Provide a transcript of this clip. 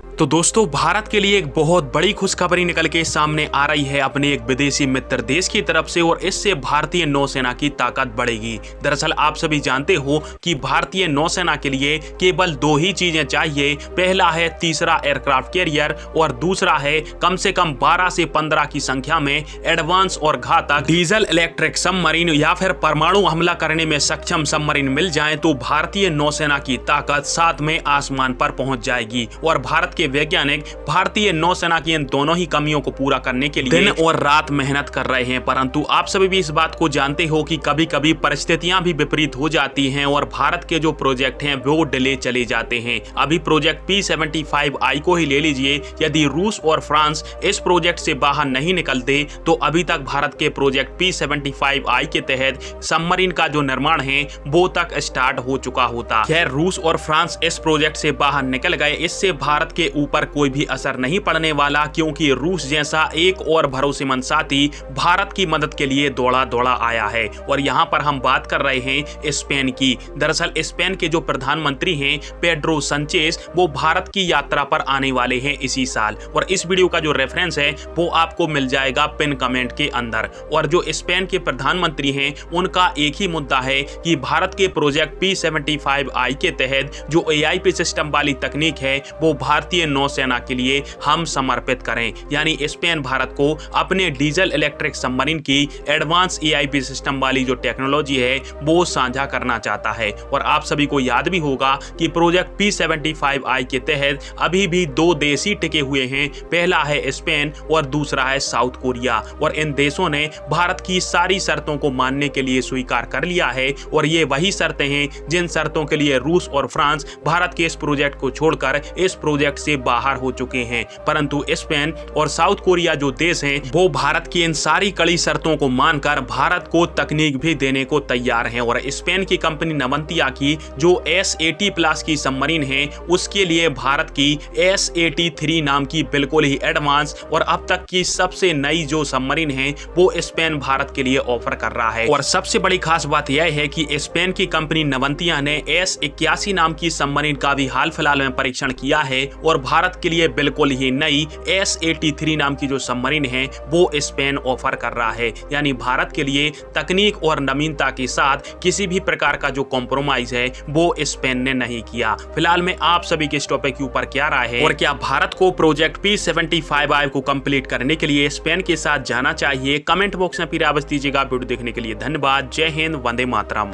तो दोस्तों, भारत के लिए एक बहुत बड़ी खुशखबरी निकल के सामने आ रही है अपने एक विदेशी मित्र देश की तरफ से, और इससे भारतीय नौसेना की ताकत बढ़ेगी। दरअसल आप सभी जानते हो कि भारतीय नौसेना के लिए केवल दो ही चीजें चाहिए। पहला है तीसरा एयरक्राफ्ट कैरियर और दूसरा है कम से कम 12 से 15 की संख्या में एडवांस और घातक डीजल इलेक्ट्रिक सबमरीन या फिर परमाणु हमला करने में सक्षम सबमरीन मिल जाए तो भारतीय नौसेना की ताकत 7वें आसमान पर पहुंच जाएगी। और भारत के वैज्ञानिक भारतीय नौसेना की इन दोनों ही कमियों को पूरा करने के लिए दिन और रात मेहनत कर रहे हैं। परंतु आप सभी भी इस बात को जानते हो कि कभी कभी परिस्थितियां भी विपरीत हो जाती हैं और भारत के जो प्रोजेक्ट हैं वो डिले चले जाते हैं। अभी प्रोजेक्ट P-75I को ही ले लीजिए, यदि रूस और फ्रांस इस प्रोजेक्ट से बाहर नहीं निकलते तो अभी तक भारत के प्रोजेक्ट P-75I के तहत सबमरीन का जो निर्माण है वो तक स्टार्ट हो चुका होता। खैर, रूस और फ्रांस इस प्रोजेक्ट से बाहर निकल गए, इससे भारत के ऊपर कोई भी असर नहीं पड़ने वाला, क्योंकि रूस जैसा एक और भरोसेमंद साथी भारत की मदद के लिए दौड़ा दौड़ा आया है। और यहाँ पर हम बात कर रहे हैं स्पेन की। दरअसल स्पेन के जो प्रधानमंत्री हैं पेड्रो संचेस, वो भारत की यात्रा पर आने वाले हैं इसी साल। और इस वीडियो का जो रेफरेंस है वो आपको मिल जाएगा पिन कमेंट के अंदर। और जो स्पेन के प्रधानमंत्री हैं उनका एक ही मुद्दा है कि भारत के प्रोजेक्ट P-75I के तहत जो AIP सिस्टम वाली तकनीक है वो भारतीय नौसेना के लिए हम समर्पित करें। यानी स्पेन भारत को अपने डीजल इलेक्ट्रिक सबमरीन की एडवांस AIP सिस्टम वाली जो टेक्नोलॉजी है वो साझा करना चाहता है। और आप सभी को याद भी होगा कि प्रोजेक्ट P-75I के तहत अभी भी दो देश ही टिके हुए हैं। पहला है स्पेन और दूसरा है साउथ कोरिया। और इन देशों ने भारत की सारी शर्तों को मानने के लिए स्वीकार कर लिया है। और ये वही शर्तें हैं जिन शर्तों के लिए रूस और फ्रांस भारत के इस प्रोजेक्ट को छोड़कर इस प्रोजेक्ट से बाहर हो चुके हैं। परंतु स्पेन और साउथ कोरिया जो देश हैं वो भारत की इन सारी कड़ी शर्तों को मानकर भारत को तकनीक भी देने को तैयार हैं। और स्पेन की कंपनी नवंतिया की जो S-80+ की सबमरीन है उसके लिए भारत की S-83 नाम की बिल्कुल ही एडवांस और अब तक की सबसे नई जो सबमरीन है वो स्पेन भारत के लिए ऑफर कर रहा है। और सबसे बड़ी खास बात यह है कि स्पेन की कंपनी नवंतिया ने S-81 नाम की सबमरीन का भी हाल फिलहाल में परीक्षण किया है और भारत के लिए बिल्कुल ही नई S-83 नाम की जो सबमरीन है वो स्पेन ऑफर कर रहा है। यानी भारत के लिए तकनीक और नवीनता के साथ किसी भी प्रकार का जो कॉम्प्रोमाइज है वो स्पेन ने नहीं किया। फिलहाल में आप सभी के इस टॉपिक के ऊपर क्या राय है और क्या भारत को प्रोजेक्ट P-75I को कंप्लीट करने के लिए स्पेन के साथ जाना चाहिए? कमेंट बॉक्स में फिर आवाज दीजिएगा। वीडियो देखने के लिए धन्यवाद। जय हिंद, वंदे मातरम।